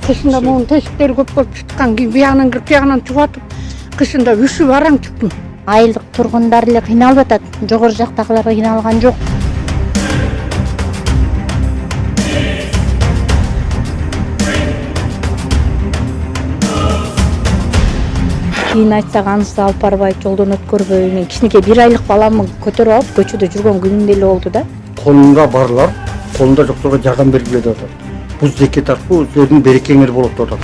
Kışında bunun teshikleri көп болып шыққан кейін бияғынан кіріп бияғынан чуатып, кышында үшіп араң чыктым. Айылдык тургундар эле кыйналып атат. Жогору жактагылар кыйналган жок. Кийин айтсак анысы алып барбай, жолдон өткөрбөй, мен кичинекей 1 айлык баламды көтөрүп алып көчөдө жүргөн күнүм деле болду да. Колунда барлар, колунда жокторго жардам бергиле деп атат. Бул зекет аркылуу өзүңүздүн берекеңер болот деп атат.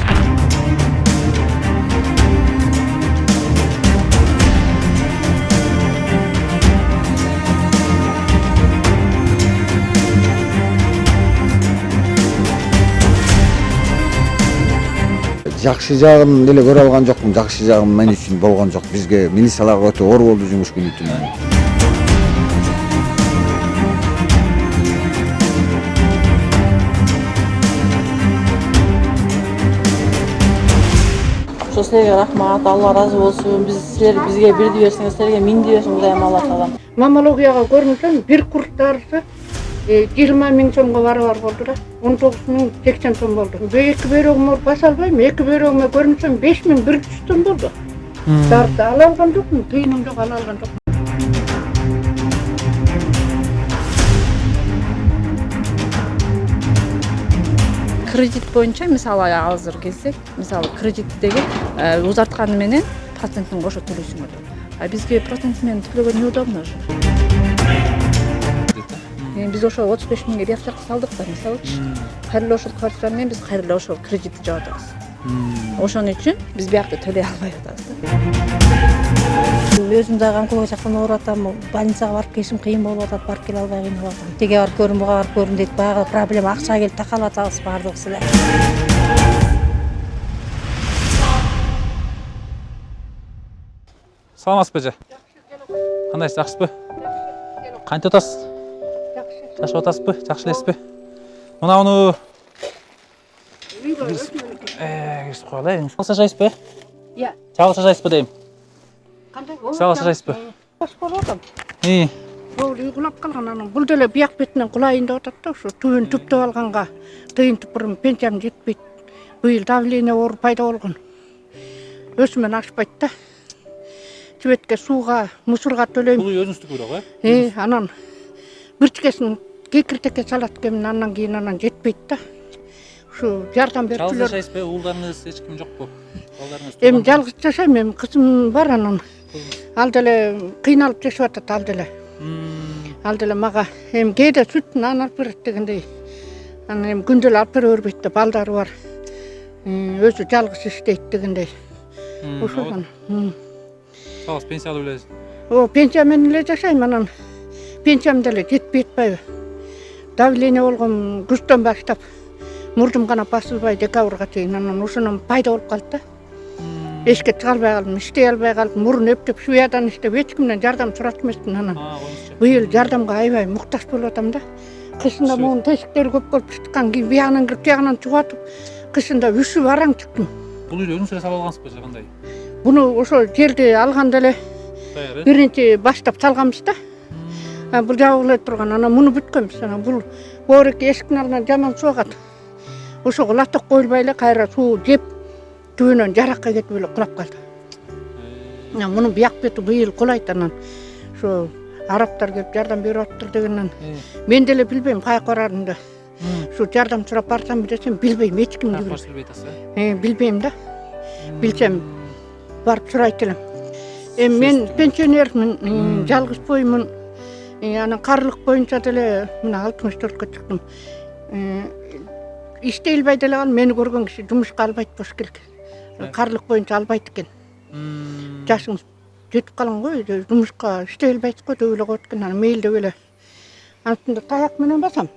Жакшы жагын деле көрө алган жокмун. Жакшы жагы мен үчүн болгон жок. Бизге милицияларга өтө оор болду жумуш күнү түнү. Ошо силерге рахмат, Алла разы болсун. Силер бизге бирди берсеңиз, силерге минди берсин Кудайым Алла таалам. Мамологияга көрүнсөм, бир курстарысы 20 000 сомго барабар болду да. 19.080 сом болду. Эки бөйрөгүмө баса албайм, эки бөйрөгүмө көрүнсөм 5100 сом болду. Дарды ала алган жокмун, тыйыным жок, ала алган жок. Кредит боюнча мисалы азыр келсек, мисалы кредиттеги узартканы менен процентин кошо төлөйсүңөр. А бизге процент менен төлөгөн неудобно уже. Biz ошо 35 000 бияк жакка салдык да, мисалычы. Кайра ошол квартира менен биз кайра ошол кредитти жаап атабыз. Ошон үчүн биз биякта төлөй албай атабыз да. Өзүм дагы амкулга жактан ооруп атам. Больницага барып келишим кыйын болуп атат, барып келе албай кыйналып атам. Теге барып көрүн, буга барып көрүн дейт. Баягы проблема акчага келип такалып атабыз бардыгыбыз эле. Саламатсызбы эже? Кандайсыз, жакшысызбы? Кантип атасыз? Жашап атасызбы? Жакшы элесизби? Мунуну киргизип коелу. Чалгыс жашайсызбы? Иә. Чалгыс жашайсызбы дейм? Кандай? Чалгыс жашайсызбы? Бош болуп атам. Бул уйгулап калган анан бул деле бияк бетинен кулайын деп атат да, ушу түбүн түптөп алганга тыйын түпүрүм пенсиям жетпейт. Быйыл давление оор пайда болгон. Өсүмөн ашпайт да. Чебетке сууга, мусорго төлөйм. Бул өзүңүздүкү бирок, э? Анан бирчикесин кекиртекке салат экенмин, андан кийин анан жетпейт да. Ушу жардам берчүлөр. Чалгыс жашайсызбы? Уулдарыңыз эч ким жокпу? Балдарыңыз? Эми жалгыз жашайм, эми кызым бар анан. Ал деле кыйналып жашап атат, ал деле. Ал деле мага эми кээде сүттүн аны алып берет дегендей. Анан эми күндөлүк алып бере бербейт да, балдары бар. Өзү жалгыз иштейт дегендей. Ошондон. Чалгыс пенсия алып элесиз? Пенсия менен эле жашайм, анан пенсиям деле жетпей атпайбы. Давление болгон күздөн баштап мурдум гана басылбай декабрга чейин, анан ошондон пайда болуп калды да. Эшикке чыга албай калдым, иштей албай калдым, мурун өптөп швеядан иштеп эч кимден жардам сурат эмесмин. Анан быйыл жардамга аябай муктаж болуп атам да. Кышында мунун тесиктери көп болуп чыккан кийин бияғынан кирип бияғынан чугатып, кышында үшүп араң чыктым. Бул үйдү өзүңүз эле салып алгансызбы же кандай? Буну ошол жерди алганда эле биринчи баштап салганбыз да. Бул жабыла турган, анан муну бүткөнбүз. Анан бул боореки эшиктин алдынан жаман суу агат. Ошого латок коюлбай эле кайра суу жеп түбүнөн жаракка кетип эле кулап калды. Муну бияк бети быйыл кулайт, анан ошо арабтар келип жардам берип атыптыр дегеннен мен деле билбейм каяка барарымды. Ушу жардам сурап барсам десем билбейм, эч кимди билбейм. Билбейм да. Билсем барып сурайт элем. Эми мен пенсионермин, жалгыз боймун. Анан карылык боюнча деле мына 64-кө чыктым. Иштей албай деле калдым, мени көргөн киши жумушка албайт болуш керек. Карылык боюнча албайт экен. Жашыңыз жетип калган го, жумушка иштей албайсыз го деп эле коет экен. Анан мейли деп эле. Антында таяк менен басам.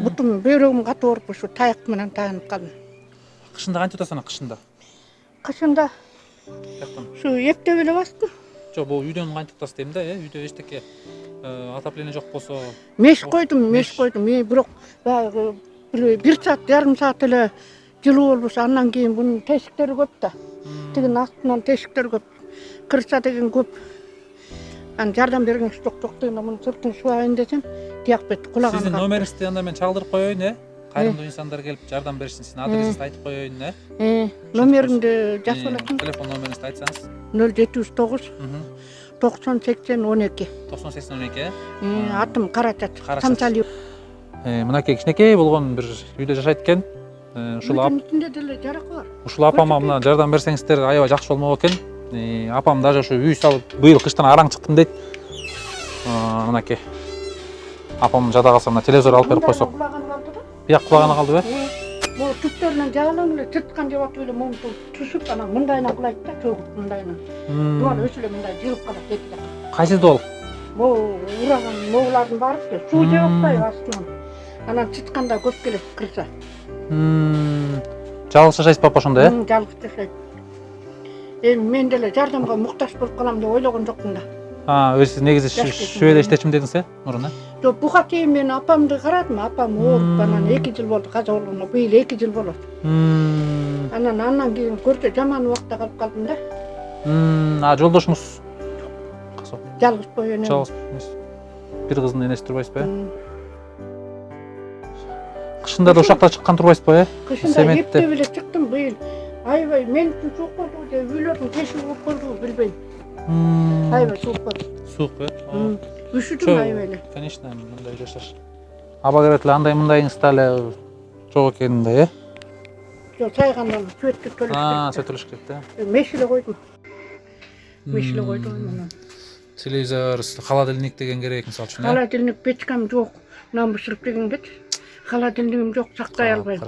Бутум бөйрөгүм катып ооруп, ушу таяк менен таянып калдым. Кышында кантип атасың, кышында? Кышында ушу эптеп эле бастым. Жок, бул үйдөн кантип атасыз дейм да, үйдө эчтеке отопление жок болсо. Меш койдум. Бирок баягы 1 саат, жарым саат эле жылуу болбосо андан кийин бунун тесиктери көп да. Тигин астынан тесиктер көп. Кырса деген көп. Анан жардам берген жок дегенде муну сыртын сыбайын десем, тияк бет кулаган. Сиздин номериңизди анда мен чалдырып коеюн, кайрымдуу инсандар келип жардам беришsin. Сиздин адресиңизди айтып коеюн, Номеримди жазып аласың. Телефон номериңизди айтсаңыз. 079 90 80 12. 90-80-12. Атым Карачат. Карачат. Самсали. Мынакей кичинекей болгон бир үйдө жашайт экен. Ушул деле жаракы бар. Ушул апама мына жардам берсеңиздер аябай жакшы болмок экен. Апам даже ушу үй салып быйыл кыштан араң чыктым дейт. Мынакей. Апам жада калса мына телевизор алып берип койсок. Бияк кулагана калдыбы? Бул түптөрүнөн жаалаң эле тырткан жеп атып эле момту түшүп анан мындайынан кулайт да, төгүп мындайынан. Дуал өчү эле мындай жылып калат эки жака. Кайсы дуал? Бул ураган моулардын баары суу жеп атпайбы астынан. Анан чытканда көп келип кырса. Жалгыз жашайсыз папа ошондо, Жалгыз жашайт. Мен деле жардамга муктаж болуп калам деп ойлогон жокмун да. Өзү негизи шөбөдө иштечүмүн дедиңиз, мурун, Жок, буга чейин мен апамды карадым. Апам ооруп анан 2 жыл болду каза болгону. Быйыл 2 жыл болот. Анан кийин көрчө жаман убакта калып калдым да. Жолдошуңуз Жалгыз боюн. жалгыз бир кыздын энеси турбайсызбы? Кышында да ушакта чыккан турбайсызбы? Кышында эптеп эле чыктым быйыл. Аябай мен үчүн суук болду же үйлөрдүн тешиги болуп калдыбы билбейм. Аябай суук болду. Суукпу? Üşüdüm aybeli. Конечно, мындай жашаш. Аба керет эле андай мындайыңызда эле жок экен да, Жок, сайгандан чөткө төлөш керек. Сөтөлүш керек да. Мешиле койдум. Мешиле койдум анан. Телевизор, холодильник деген керек мисалы үчүн. Холодильник печкам жок. Нан бышырып дегенбеч. Холодильнигим жок, сактай албайм.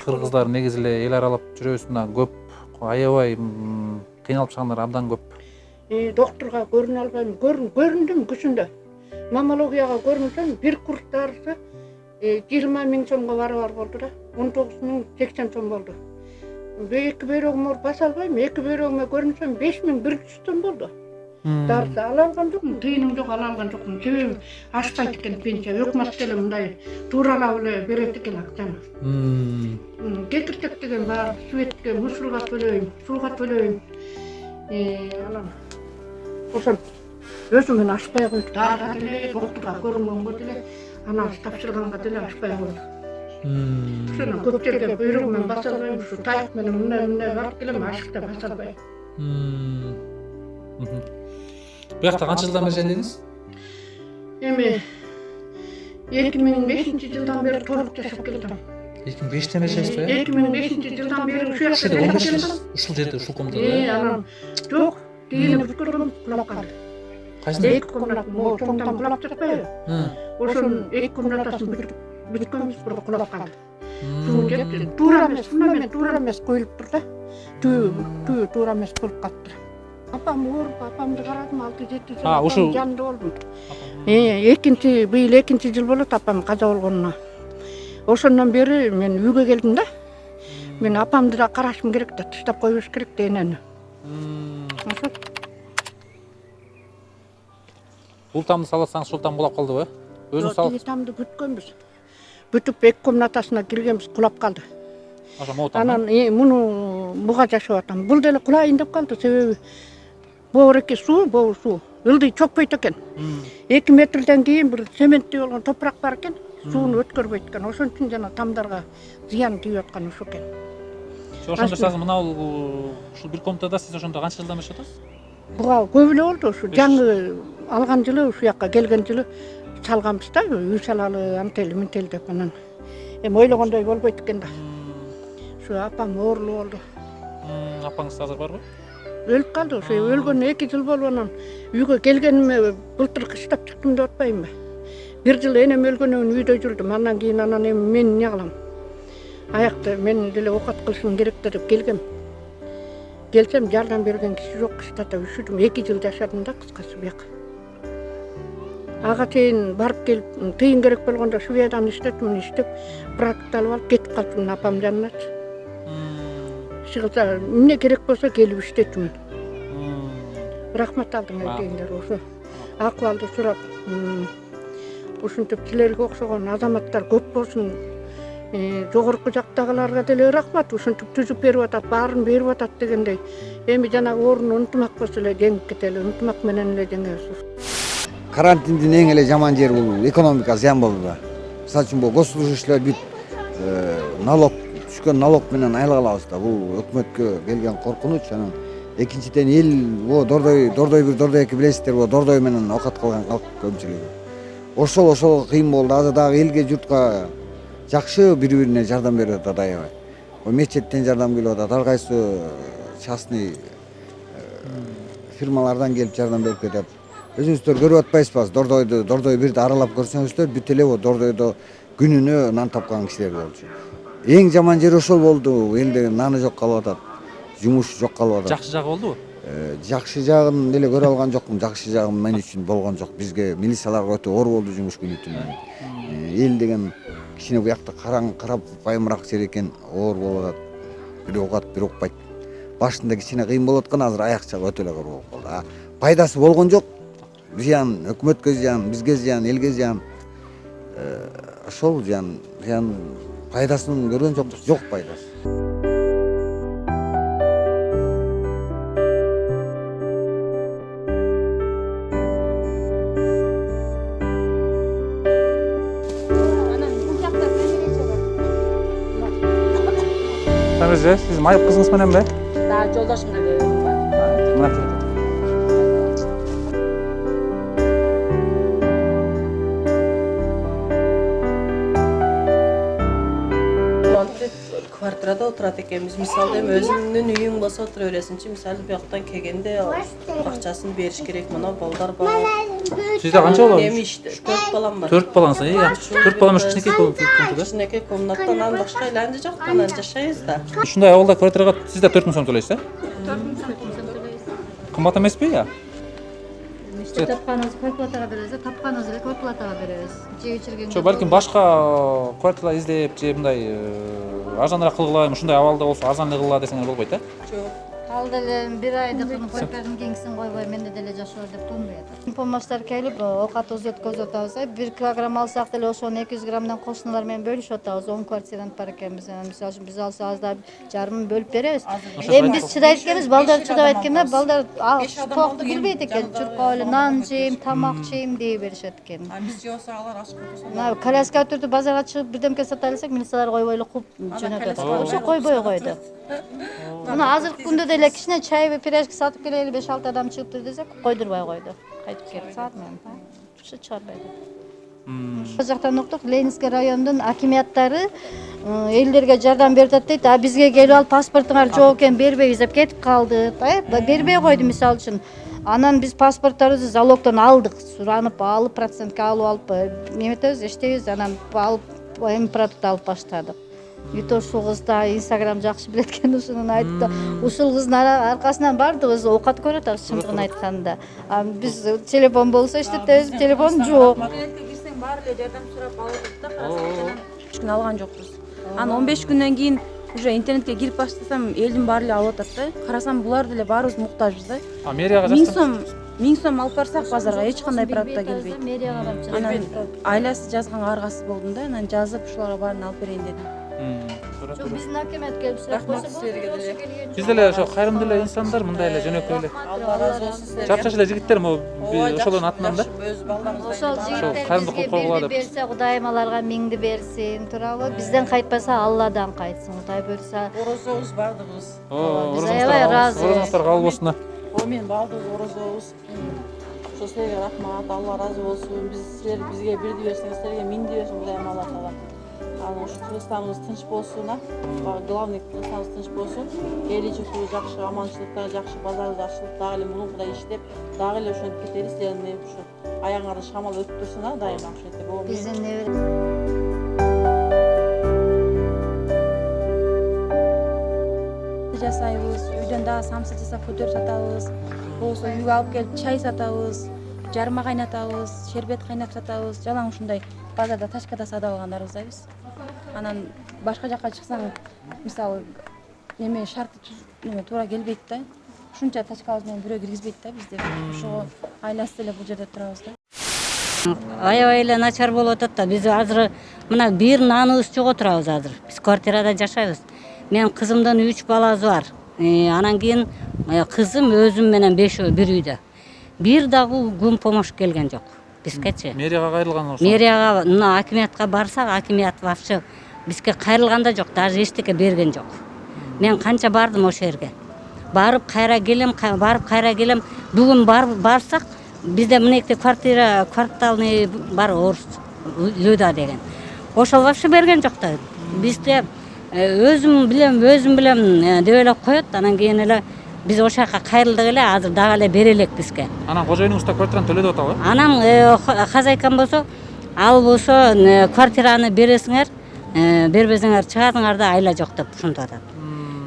Кыргыздар негизи эле эл аралап жүрөбүз көп, аябай кыйналып чыккандар абдан көп. Доктурга көрүнө албайм. Көрүндүм күчүндө. Маммологияга көрүнсөм, бир курстарысы 20 миң сомго барабар болду да. 19.080 сом болду. Эки бөйрөгүмө баса албайм. Эки бөйрөгүмө көрүнсөм 5100 сом болду. Дарсы ала алган жокмун, тыйыным жок, ала алган жокмун. Себеби ашпайт экен пенсия. Өкмөт деле мындай тууралап эле берет экен акчаны. Кетиртек деген бар, светке, мусорга төлөйм, сууга төлөйм. Анан ошон өзүмөн ашпай койдум. Дарга деле, доктурга көрүнгөнгө деле, анан тапшырганга деле ашпай койдум. Ошону көп жерге бөйрөгүмөн баса албайм, ушу таяк менен мындай барып келем, ашыкта баса албайм. Буякта канча жылдан бери жашадыңыз? Эми 2005-жылдан бери толук жашап келдим. 2005-тен бери жашайсызбы? 2005-жылдан бери ушул жакта жашап келдим. Ушул жерде, ушул комнатада. Анан жок, тийинип бүткөргөм, кулап калды. Кайсында? Эки комната, могу чоңдон кулап жатпайбы? Ошонун эки комнатасын бүткөнбүз, бирок кулап калды. Суу кетти. Туура эмес, фундамент туура эмес коюлуп тур да. Түү туура эмес болуп калыптыр. Апам ооруп, апамды карадым, 6-7 жыл ушу жанында болдум. Быйыл 2 жыл болот апам каза болгонуна. Ошондон бери мен үйгө келдим да. Мен апамды да карашым керек да, таштап койбош керек да энени. Бул тамды салсаңыз, ушул там кулап калдыбы? Өзүң салып? Тиги тамды бүткөнбүз. Бүтүп эки комнатасына киргенбиз, кулап калды. Анан муну буга жашап атам. Бул деле кулайын деп калды, себеби боореки суу, боо суу. Ылдый чокпойт экен. 2 метрден кийин бир цементтей болгон топурак бар экен. Сууну өткөрбөйт экен. Ошон үчүн жана тамдарга зыян тийип аткан ошо экен. Ошондо сиз мына ушул бир комнатада сиз ошондо канча жылдан бери жашап атасыз? Буга көп эле болду, ушу жаңы алган жылы, ушул жакка келген жылы салганбыз да, үй салалы, антели ментели деп анан. Эми ойлогондой болбойт экен да. Ушу апам оорулуу болду. Апаңыз азыр барбы? Өлүп калды, ошо өлгөнүнө 2 жыл болуп анан үйгө келгениме былтыр кыштап чыктым деп атпайбынбы? Бир жыл энем өлгөндөн үйдө жүрдүм. Андан кийин эми мен эмне кылам? Аякта мен деле окат кылышым керек деп келгем. Келсем жардам берген киши жок, кышта да üşüдүм. 2 жыл жашадым да кыскасы бияк. Ага чейин барып келип, тыйын керек болгондо Швеядан иштеп, продукт алып алып кетип калдым апам жаныначы. Чыгылса, эмне керек болсо келип иштечүмүн. Рахмат алдым эйтеңдер, ошо акыбалды сурап, ушинтип силерге окшогон азаматтар көп болсун. Жогорку жактагыларга деле рахмат, ушинтип түзүп берип атат, баарын берип атат дегендей. Эми жанагы орун ынтымак болсо эле жеңип кетели, ынтымак менен эле жеңебиз. карантиндин эң эле жаман жери бул экономика зыян болду да. Мисалы үчүн бул госслужащийлер бүт налог түшкөн налог менен айлык алабыз да. Бул өкмөткө келген коркунуч. Анан экинчиден эл дордой бир дордой эки билесиздер, дордой менен окат кылган калк көпчүлүгү. Ошол кыйын болду. Азыр дагы элге журтка жакшы бири-бирине жардам берип атат аябай. Мечеттен жардам келип атат, ар кайсы частный фирмалардан келип жардам берип кетет. Өзүңүздөр көрүп атпайсызбы? Дордой бирди аралап көрсөңүздөр, бүт эле дордойдо күнүнө нан тапкан кишилер болчу. Эң жаман жери ошол болду. Элде наны жок калып атат. Жумуш жок калып атат. Жакшы жагы болдубу? Жакшы жагын деле көрө алган жокмун. Жакшы жагы мен үчүн болгон жок. Бизге милицияларга өтө оор болду жумуш күнү түнү. Эл деген кичине буякта карап байымыраак жер экен, оор болуп атат. Бир угат, бир укпайт. Башында кичине кыйын болуп аткан, азыр аяк жагы өтө эле оор болуп калды. Пайдасы болгон жок. Зыян, өкмөткө зыян, бизге зыян, элге зыян. Ошол зыян пайдасын көргөн жок пайдасы. Тамирже, сиз майып кызыңыз менен бе? Да, жолдошум менен бар. Мына. Квартирада отурат экенбиз. Мисалы эми өзүңдүн үйүң болсо отура бересиңчи. Мисалы бияктан келгенде акчасын бериш керек. Мына балдар бар. Сизде канча бала? Эми иште 4 балам бар. 4 балаңыз, 4 балам кичинекей комнатада. Кичинекей комнатта анан башка айланча жок, анан жашайбыз да. Ушундай абалда квартирага сиз да 4000 сом төлөйсүз, 4 миң сом төлөйбүз. Кымбат эмеспи я? Тапканыбыз квартирага беребиз, тапканыбыз эле квартирага беребиз. Жеп ичирген. Жо, балким башка квартира издеп же мындай арзаныраак кылгыла, ушундай абалда болсо арзан эле кылгыла десеңер болбойт, Жок. Ал деле бир айдыкын койкадын кеңсин койбой менде деле жашоо деп турмуй атат. Помощтар келип, оокатыбызды өткөзүп атабыз. 1 килограмм алсак деле ошону 200 граммдан кошуналар менен бөлүшүп атабыз. 10 квартирант бар экенбиз. Мисалы үчүн биз алсабыз да жарымын бөлүп беребиз. Эми биз чыдайт экенбиз, балдар чыдабайт экен, балдар токту билбейт экен. Чуркап эле нан жейм, тамак жейм дей беришет экен. Биз жосо алар аш койсо. Коляска түрдү базарга чыгып бирдемке сата элсек, милициялар койбой эле куп жөнөтөт. Ошо койбой койду. Мына азыркы күндө деле кичине чай пирожки сатып келели 5-6 адам чыгыптыр десек, койдурбай койду. Кайтып келип саат менен. Ушу чыгарбайды. Ошол жактан уктук, Ленинский райондун акимияттары элдерге жардам берип атат дейт. А бизге келип алып паспортуңар жок экен, бербейбиз деп кетип калды. Бербей койду мисалы үчүн. Анан биз паспортторубузду залогдон алдык, суранып алып, процентке алып неметебиз, иштейбиз, анан алып эми продукт алып баштадык. И то ушул кыз да Инстаграм жакшы билет экен, ушуну айтып да, ушул кыздын аркасынан бардыгыбыз оокат көрүп атабыз чындыгын айтканда. Биз телефон болсо иштетебиз, телефон жок. Интернетке кирсең баары эле жардам сурап алып атат да, карасаң. 3 күн алган жокпуз. Анан 15 күндөн кийин уже интернетке кирип баштасам, элдин баары эле алып атат да. Карасам булар деле баарыбыз муктажбыз да. Мэрияга 1000 сом алып барсак базарга эч кандай продукт келбейт. Мэрияга барып чыгып. Анан айласы жазган аргасы болдум да, анан жазып ушуларга баарын алып берейин дедим. Жок, биздин акимет келип сурап койсо болду. Биз деле ошо кайрымдуу эле инсандар, мындай эле жөнөкөй эле. Алла разы болсун силерге. Жапжаш эле жигиттер, ошолордун атынан да. Өз балдарыңыздан. Ошол жигиттер кайрымдуу бизге кол колго бирди деп. берсе, Кудайым аларга миңди берсин, туурабы? Бизден кайтпаса Алладан кайтсын, Кудай буйрса. Орозобуз бардыгыбыз. Биз аябай ыраазыбыз. Орозуңуздар кабыл болсун. Мен бардыгыбыз орозобуз. Ошо силерге рахмат, Алла разы болсун. Силер бизге бирди берсеңиз, силерге миңди берсин, Кудайым Алла таала. Анан ушу Кыргызстаныбыз тынч болсун, главный Кыргызстаныбыз тынч болсун. Эл журтубуз жакшы, аманчылыкта жакшы, базарыбыз ачылып, дагы эле мурункудай иштеп, дагы эле ошентип кетели. Силердин ушу аяңарды шамал өтүп турсун, дайыма ошентип. Биздин Жасайбыз, үйдөн дагы самсы жасап көтөрүп сатабыз. Болсо үйгө алып келип чай сатабыз, жарма кайнатабыз, шербет кайнап сатабыз. Жалаң ушундай базарда тачкада сатып алгандарбыз да биз. Анан башка жакка чыксаң, мисалы неме шарты туура келбейт да. Ушунча тачкабыз менен бирөө киргизбейт да бизде. Ошого айласы деле бул жерде турабыз да. Аябай эле начар болуп атат да. Биз азыр мына бир наныбыз жок отурабыз азыр. Биз квартирада жашайбыз. Менин кызымдын 3 баласы бар. Анан кийин кызым өзүм менен 5 бир үйдө. Бир дагы күн помощь келген жок. бизгечи. Мэрияга кайрылган ошо. Мэрияга, мына акимиятка барсак, акимият вообще бизге кайрылган да жок, даже эчтеке берген жок. Мен канча бардым ошол жерге. Барып кайра келем, барып кайра келем. Бүгүн барсак, бизде мынекте квартальный бар, орус Люда деген. Ошол вообще берген жок да. Бизде өзүм билем деп эле коет, анан кийин эле биз ошол жака кайрылдык эле, азыр дагы эле бере элек бизге. Анан кожоюнуңуз да квартираны төлөп атабы? Анан хозяйкам болсо, ал болсо квартираны бересиңер, бербесеңер чыгасыңар да айла жок деп ушинтип атат.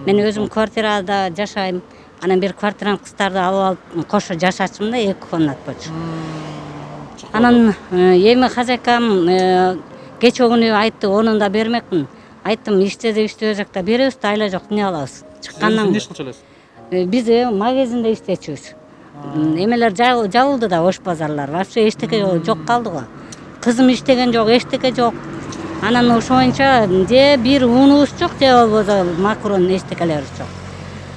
Мен өзүм квартирада жашайм. Анан бир квартиранын кыздарды алып кошо жашачымын да, 2 комнат болчу. Анан эми хозяйкам кече күнү айтты, онун да бермекмин. Айттым, иштебей жакта беребиз да, айла жок, эмне кылабыз? Чыккандан Эмне иш кылчу элесиз? биз магазинде иштечүбүз. Эмелер жабылды да, ош базарлар. Вообще эчтеке жок калды го. Кызым иштеген жок, эчтеке жок. Анан ошоюнча же бир унубуз жок, же болбосо макарон эчтекелери жок.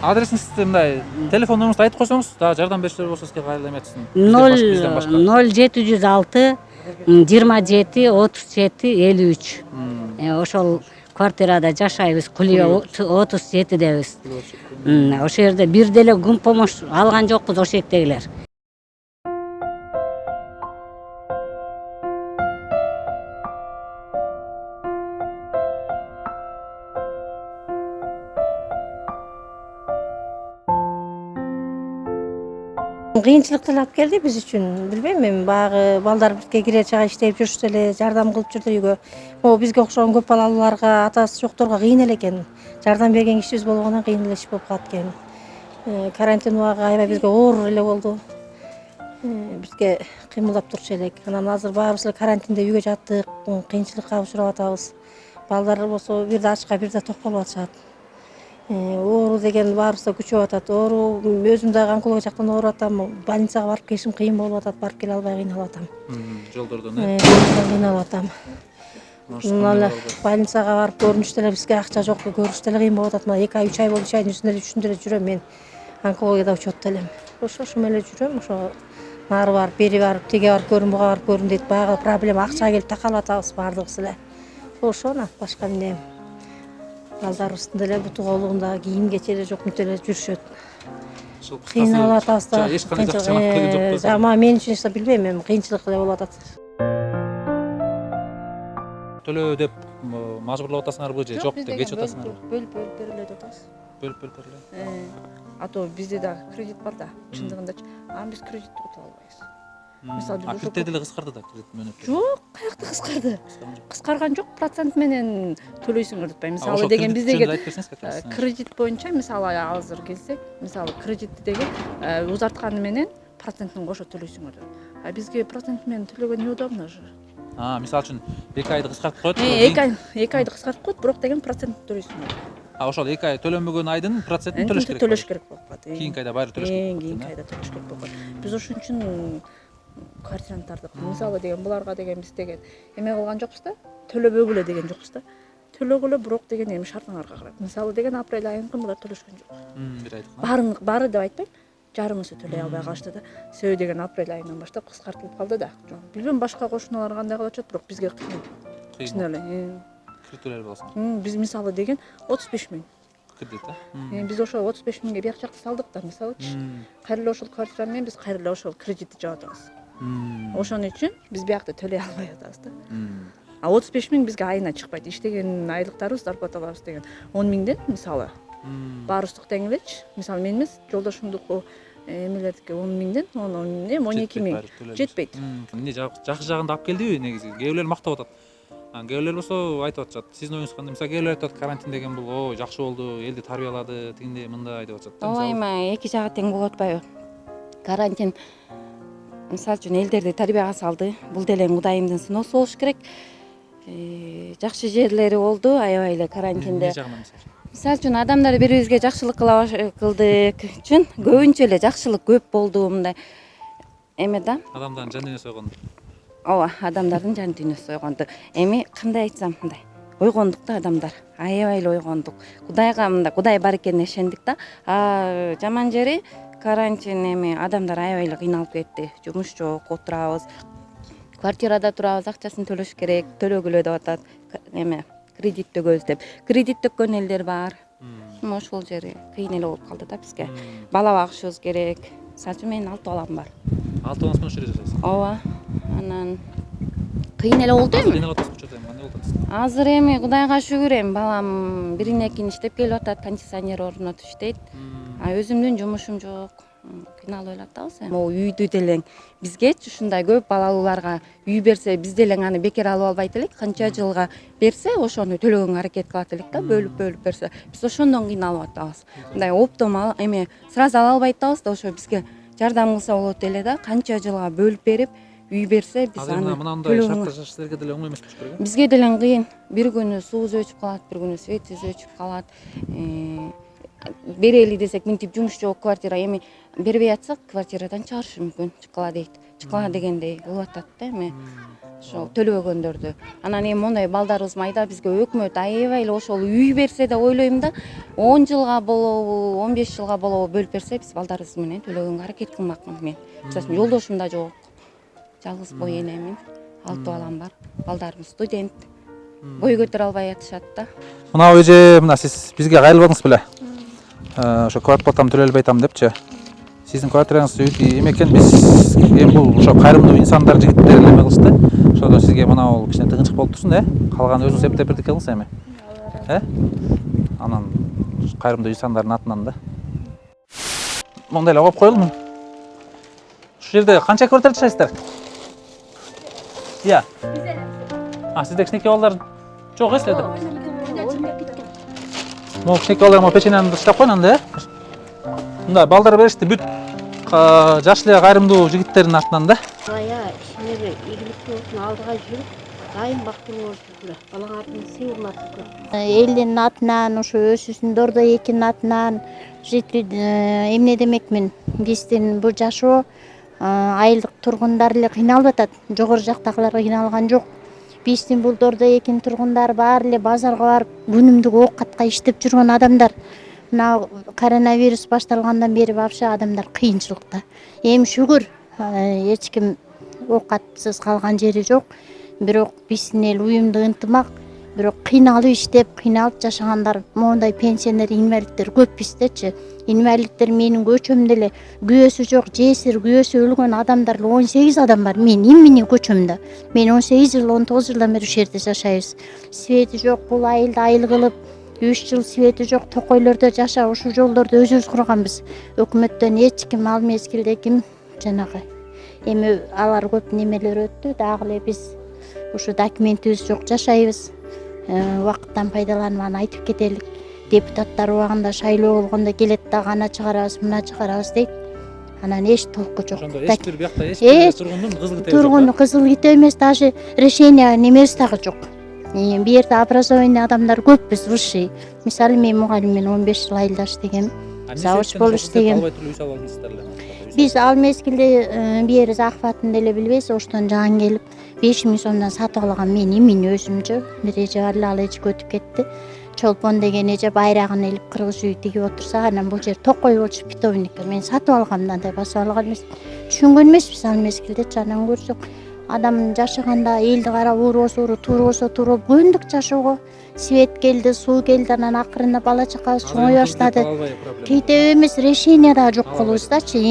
Адресиңизди мындай, телефон номерыңызды айтып койсоңуз, дагы жардам берүүчүлөр болсо сизге кайра эметсин. 0706 27 37 53. Ошол квартирада жашайбыз, Кулия 37дебиз. Ошол жерде бир деле күн помощь алган жокпуз ошол жактагилер. Кыйынчылыктар алып келди биз үчүн. Билбейм, мен баягы балдар бизге кире чыга иштеп жүрүштү эле, жардам кылып жүрдү үйгө. Могу бизге окшогон көп балалууларга, атасы жокторго кыйын эле экен. Жардам берген кишибиз болгондон кыйын эле иш болуп калат экен. Карантин убагы аябай бизге оор эле болду. Бизге кыймылдап турчу элек. Анан азыр баарыбыз эле карантинде үйгө жаттык, кыйынчылыкка учурап атабыз. Балдар болсо бир да ачка, бир да ток болуп атышат. Оору деген баарыбыз да күчөп атат. Оору, өзүм дагы онколог жактан ооруп атам. Больницага барып келишим кыйын болуп атат, барып келе албай кыйналып атам. Жолдордон кыйналып атам. Мына больницага барып көрүнүштө эле бизге акча жок, көрүнүштө эле кыйын болуп атат. Мына 2 ай 3 ай болду, 3 айдын үстүндө эле жүрөм мен. Онкологияда учетто элем. Ошо менен жүрөм, ошо нары барып, бери барып, тиге барып көрүн, буга барып көрүн дейт. Баягы проблема акчага келип такалып атабыз баардыгыбыз эле. Ошону башка эмне. Балдарыбыздын деле буту колугунда кийим кечери жок, мүтө эле жүрүшөт. Кыйналып атабыз да. Эч кандай жакшы келген жок. Ама мен үчүн эч билбейм, мен кыйынчылык эле болуп атат. Төлөө деп мажбурлап атасыңарбы же жок деп кечип атасыңарбы? Бөлүп берилет атабыз. Бөлүп берилет. А то бизде дагы кредит бар да, чындыгындачы. Аны биз кредитти утуп албайбыз. Мисалы биз кредиттер деле кыскарды да, кредит мөөнөтү. Жок, каякта кыскарды? Кыскарган жок, процент менен төлөйсүңөр деп. Мисалы деген биздеги кредит боюнча, мисалы азыр келсек, мисалы кредитти деген узартканы менен процентин кошо төлөйсүңөр деп. А бизге процент менен төлөгөн неудобно же. Мисалы үчүн 2 айды кыскартып коет. 2 айды кыскартып коет, бирок деген процент төлөйсүңөр. Ошол 2 ай төлөнбөгөн айдын процентин төлөш керек. Төлөш керек болуп калат. Кийинки айда баары төлөш керек. Кийинки айда төлөш керек болуп калат. Биз ошон үчүн квартираны мисалы деген буларга деген биз деген эме кылган жокпуз да, төлөбөгүлө деген жокпуз да. Төлөгүлө, бирок деген эми шартыңарга карап. Мисалы деген апрель айында булар төлөшкөн жок. Бир айдык. Баары деп айтпайм. Жарымысы төлөй албай калышты да. Себеби деген апрель айынан баштап кыскартылып калды да. Билбейм башка кошуналар кандай кылып атат, бирок бизге кыйын. Чын эле. Кредиттер болсун. Биз мисалы деген 35 миң. Кредит да? Биз ошол 35 миңге бияк жакты салдык да, мисалычы. Кайра эле ошол квартира менен биз кайра эле ошол кредитти жаап атабыз. Ошон үчүн биз биякта төлөй албай атабыз да. А 35 миң бизге айына чыкпайт. Иштеген айлыктарыбыз, зарплаталарыбыз деген 10 миңден мисалы. Баарыбыздык тең элечи. Мисалы мен эмес, жолдошумдуку эмелердики 10 миңден 12 миң жетпейт. Эмне жакшы жагында алып келдиби негизи? Кээ бирлер мактап атат. Кээ бирлер болсо айтып атышат. Сиздин оюңуз кандай? Мисалы кээ бирлер айтып атат, карантин деген бул ой жакшы болду, элди тарбиялады, тигиндей мындай деп атышат. Ооба, эми эки жагы тең болуп атпайбы? Карантин мисалы үчүн элдерди тарбияга салды. Бул деле Кудайымдын сыноосу болуш керек. Жакшы жерлери болду аябай эле карантинде. Мисалы үчүн адамдар бири бирибизге жакшылык кылдык үчүн көбүнчө эле жакшылык көп болду мындай. Эме да? Адамдардын жан дүйнөсү ойгонду. Ооба, адамдардын жан дүйнөсү ойгонду. Эми кандай айтсам мындай. Ойгондук да адамдар. Аябай эле ойгондук. Кудайга мындай, Кудай бар экенине ишендик да. Жаман жери карантин эми адамдар аябай эле кыйналып кетти. Жумуш жок, отурабыз. Квартирада турабыз, акчасын төлөш керек, төлөгүлө деп атат. Эме кредит төгөбүз деп. Кредит төккөн элдер бар. Ошол жери кыйын эле болуп калды да бизге. Бала багышыбыз керек. Мисалы үчүн менин 6 балам бар. 6 балаңыз менен ошол жерде жашайсыз? Ооба. Анан кыйын эле болду эми. Кыйналып атасыз көчөдө, эмне болуп атасыз? Азыр эми Кудайга шүгүр эми балам бирин экин иштеп келип атат, кондиционер орнотуп иштейт. Өзүмдүн жумушум жок. Кыйналып эле атабыз эми. Могу үйдү делең бизгечи ушундай көп балалууларга үй берсе, биз делең аны бекер алып албайт элек. Канча жылга берсе, ошону төлөгөнгө аракет кылат элек да, бөлүп берсе. Биз ошондон кыйналып атабыз. Мындай оптом эми сразу ала албайт атабыз да, ошо бизге жардам кылса болот эле да, канча жылга бөлүп берип үй берсе, биз аны мынандай шартта жашаш силерге деле оңой эмес болуш керек. Бизге делең кыйын. Бир күнү суубуз өчүп калат, бир күнү светибиз өчүп калат. Берели десек мынтип жумуш жок, квартира эми бербей атсак квартирадан чыгарышы мүмкүн. Чыккыла дейт. Чыккыла дегендей кылып атат да эми. Ошол төлөбөгөндөрдү. Анан эми мондай балдарыбыз майда, бизге өкмөт аябай эле ошол үй берсе да ойлойм да, 10 жылга болобу, 15 жылга болобу бөлүп берсе, биз балдарыбыз менен төлөгөнгө аракет кылмакмын мен. Мисалы үчүн жолдошум да жок. Жалгыз бой энемин. 6 балам бар. Балдарым студент. Бой көтөрө албай атышат да. Мына эже, мына сиз бизге кайрылбадыңыз беле? Ошо квартплатам төлөй албай атам депчи. Сиздин квартираңыз эме экен, биз эми бул ошо кайрымдуу инсандар жигиттер эме кылышты. Ошондо сизге мына бул кичине тыгынчык болуп турсун, калганы өзүңүз эптеп бирдик кылыңыз эми. Анан кайрымдуу инсандардын атынан да. Мондай эле коюп коелу. Ушул жерде канча квартира жашайсыздар? Иә. Сизде кичинекей балдар жок силерде? Могу кичинекей балдар могу печенени таштап коюн анда, мындай балдар беришти бүт жаш эле кайрымдуу жигиттердин атынан да. Бая ишинеге ийгиликтүү болсун, алдыга жүрүп, дайым бактылуу болушуңар. Балаңардын сыйырмасы. Элдин атынан, ошо өсүсүндөрдө экинин атынан эмне демекмин, биздин бул жашоо айылдык тургундар эле кыйналып атат. Жогору жактагылар кыйналган жок. Биздин булдордо экин тургундар баары эле базарга барып, күнүмдүк оокатка иштеп жүргөн адамдар. Мына коронавирус башталгандан бери вообще адамдар кыйынчылыкта. Эми шүгүр, эч ким оокатсыз калган жери жок. Бирок биздин эл уюмдуу ынтымак, бирок кыйналып иштеп, кыйналып жашагандар, моундай пенсионер, инвалидтер көп биздечи. Инвалидтер менин көчөмдө эле күйөөсү жок, жесир күйөөсү өлгөн адамдар 18 адам бар. Менин көчөмдө. Мен 18 жыл, 19 жылдан бери ушул жерде жашайбыз. Свети жок, бул айылда айыл кылып, 3 жыл свети жок, токойлордо жашап, ушул жолдорду өзүбүз курганбыз. Өкмөттөн эч ким ал мезгилде ким жанагы. Эми алар көп немелер өттү, дагы эле биз ушу документибиз жок жашайбыз. Убакыттан пайдаланып аны айтып кетелик. Депутаттар убагында шайлоо болгондо келет дагы ана чыгарабыз, мына чыгарабыз дейт. Анан эч толку жок. Ошондо эч бир биякта эч бир тургундун кызыл китеби жок. Тургун кызыл китеби эмес, даже решение немеси дагы жок. Бу жерде образованный адамдар көппүз, высший. Мисалы мен мугалиммен 15 жыл айылда иштегем. Завуч болуп иштегем. Биз ал мезгилде бу жер захватын деле билбейбиз, оштон жаан келип 5000 сомдон сатып алган мен өзүмчү. Бир эже бар эле, ал эже өтүп кетти. Чолпон деген эже байрагын элип кыргыз үй тигип отурса, анан бул жер токой болчу питомникке. Мен сатып алгам, андай басып алган эмес. Түшүнгөн эмеспиз ал мезгилде, анан көрсөк адам жашаганда элди карап уурбосо ууру, турбосо туруп көндүк жашоого. Свет келди, суу келди, анан акырында бала чакабыз чоңой баштады. Китеби эмес, решение дагы жок кылыбыздачы.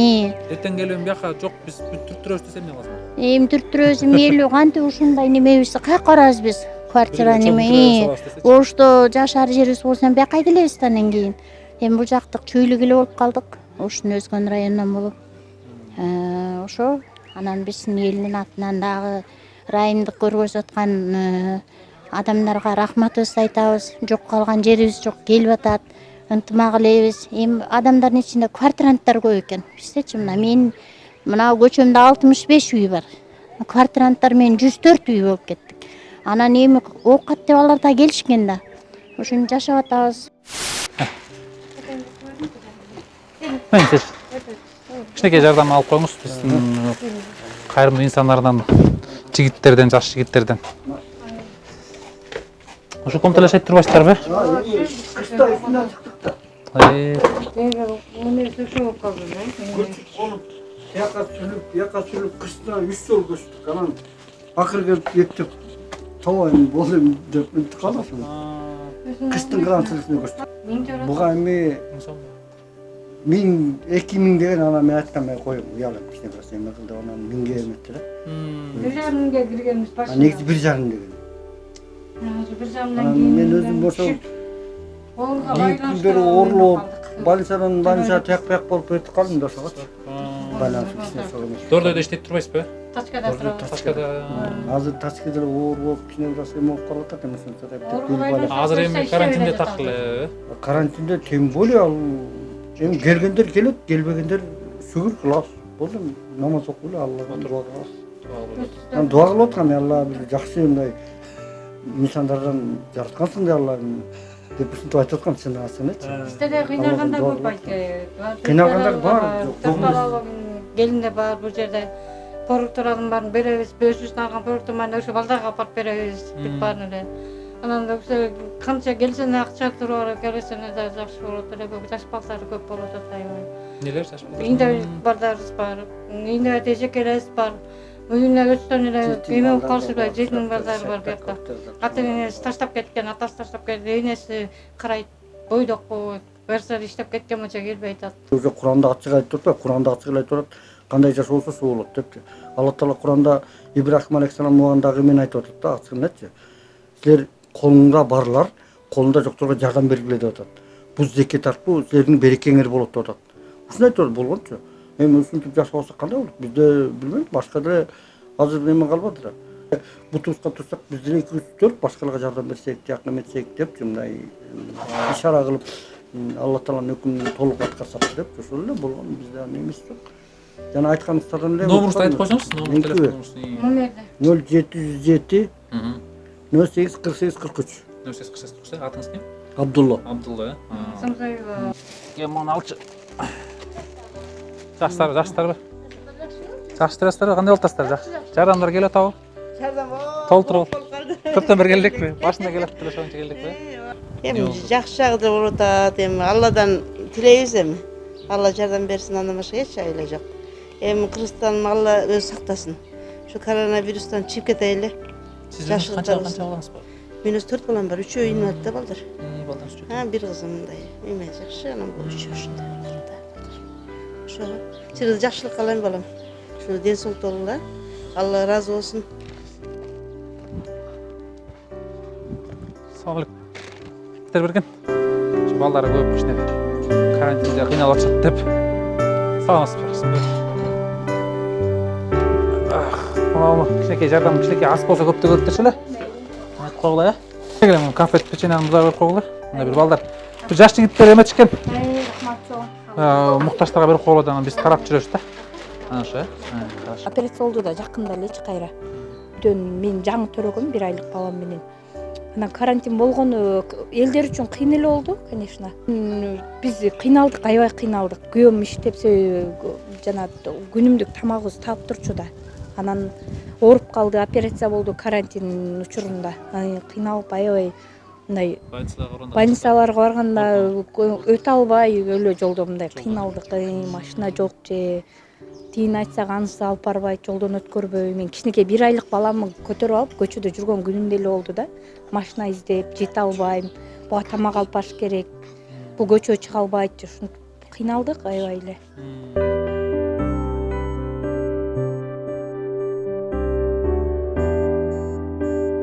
Эртең келем бияка жок, биз түрттүрөбүз десем эмне кыласың? Эми түрттүрөбүз, мээрлүү кантип ушундай немебизди каяка барабыз биз? Квартира неме? Ошто жашар жерибиз болсо бияка келебиз да анан кийин. Эми бул жактык чүйлүк эле болуп калдык. Ошун өзгөн районунан болуп. Ошо анан биздин элдин атынан дагы райымдык көргөзүп аткан адамдарга рахматыбызды айтабыз. Жок калган жерибиз жок, келип атат. Ынтымак элебиз. Эми адамдардын ичинде квартиранттар көп экен. Биздечи мына көчөмдө 65 үй бар. Квартиранттар менен 104 үй болуп кеттик. Анан эми оокат деп алар да келишкен да. Ошону жашап атабыз. Кичинекей жардам алып коюңуз биздин кайрымдуу инсандардан, жигиттерден, жаш жигиттерден. Ошо комнатада жашайт турбайсыздарбы? Кышта үстүнөн чыктык да. Муну төшөп калдым. Бияка сүрүп, кышта 3 жол көчтүк. Анан акыры келип эптеп табайын болайын деп мынтип калдым. Кыштын кырамчылыгын көрсөтүп. Буга эми 2000 деген ана мен айткам мен коюм уялып кичине бираз эме кылды анан 1000ге эметти да. 1,5 киргенбиз башында. Негизи 1,5 деген. 1,5 кийин Мен өзүм болсо бери оорулуп больницадан тияк болуп кетип калдым да ошого. Байланыш кичине согуш. Дордойдо иштеп турбайсызбы? Тачкада турабыз. Тачкада. Азыр тачкада оор болуп кичине бираз эме болуп калып атат эмесин. Азыр эми карантинде так эле. Карантинде тем более ал эми келгендер келет, келбегендер шүгүр кылабыз. Болду намаз окуп эле Аллага дуа кылабыз. Мен дуа кылып аткам, Алла бир жакшы мындай инсандардан жараткансың да Алла деп ушинтип айтып аткам чынасынычы. Бизде де кыйналгандар көп айт. Кыйналгандар бар. Келинде бар бул жерде. Поруктордун баарын беребиз, өзүбүздүн алган поруктурман ошо балдарга апарып беребиз. Бүт баарын эле. Анан да канча келсең акча туруп келсең да жакшы болот эле. Жаш балдар көп болуп атат айбай. Нелер жаш балдар? Үйүндө балдарыбыз бар. Үйүндө эжекелерибиз бар. Үйүнө өстөн эле эме болуп калышпайбы, жетим балдары бар буякта. Ата-энеси таштап кеткен, атасы таштап кеткен, энеси карайт, бойдок болбойт. Берсер иштеп кеткен болчо келбей атат. Уже Куранда ачык айтып турат, Куранда ачык айтып турат. Кандай жаш болсо ошо болот депчи. Алла Таала Куранда Ибрахим алейхиссалам убагындагы мен айтып атат да, ачыгынчы. Силер колуңда барлар, колунда жокторго жардам бергиле деп атат. Бул зекет аркылуу силердин берекеңер болот деп атат. Ушуну айтып болгончу. Эми ушинтип жашабаса кандай болот? Бизде билбейм, башка деле азыр неме калбады да. Бутубузга турсак биз деле 2-4 башкаларга жардам берсек, жакын этсек депчи мындай ишара кылып Алла Тааланын өкүмүн толук аткарсак деп ошол эле болгон, бизде эмес жок. Жана айтканыңыздардан эле номерди айтып койсоңуз, телефонуңузду. Номерди 707 08 48 43. 08 43. Атыңыз ким? Абдулла. Абдулла, Самсаева. Кем муну алчы. Жаштар бар. Жаштар кандай болтасыздар? Жакшы. Жардамдар келип атабы? Жардам толтуруп. Көптөн бери келдикпи? Башында келип телефончу келдикпи? Эми жакшы жагда болуп атат. Эми Алладан тилейбиз эми. Алла жардам берсин, андан башка эч айла жок. Эми Кыргызстанды Алла өзү сактасын. Şu koronavirüsten çıkıp keteyli. Sizin kança balаңыз бар? Мен 4 балам бар, 3-өө инвалидте балдар. Балдан үчөө. Ha, bir kızım mындай. Эме жакшы, анан бул 3 жашында балдар. Ошо. Сиз жакшылык каалайм балам. Şu ден соолуктуңузга Алла разы болсун. Саулык. Берген. Şu балдары көп кичине карантинде кыйналып атышат деп. Саламатсыз берсин. Кичинекей жардам, кичинекей ас болсо көптө келиптирчү эле. Айтып койгула, келем конфет печеньени музар берип койгула. Мына бир балдар. Бир жаш жигиттер эметишкен. Муктаждарга берип койгула, анан биз карап жүрөбүз да. Ana ошо, хорошо. Операция болду да жакында эле кайра. Бүтөн мен жаңы төрөгөм 1 айлык балам менен. Анан карантин болгону элдер үчүн кыйын эле болду, конечно. Биз кыйналдык, аябай кыйналдык. Күйөөм иштеп, жана күнүмдүк тамагыбыз таап турчу да. Анан ооруп калды, операция болду карантин учурунда. Кыйналып аябай мындай больницаларга барганда өтө албай өлө жолдо мындай кыйналдык. Машина жок же тиин айтсак анысы алып барбайт, жолдон өткөрбөй. Мен кичинекей 1 айлык баламды көтөрүп алып көчөдө жүргөн күнүм деле болду да. Машина издеп жете албайм. Буга тамак алып барыш керек. Бул көчөгө чыга албайт. Ушинтип кыйналдык аябай эле.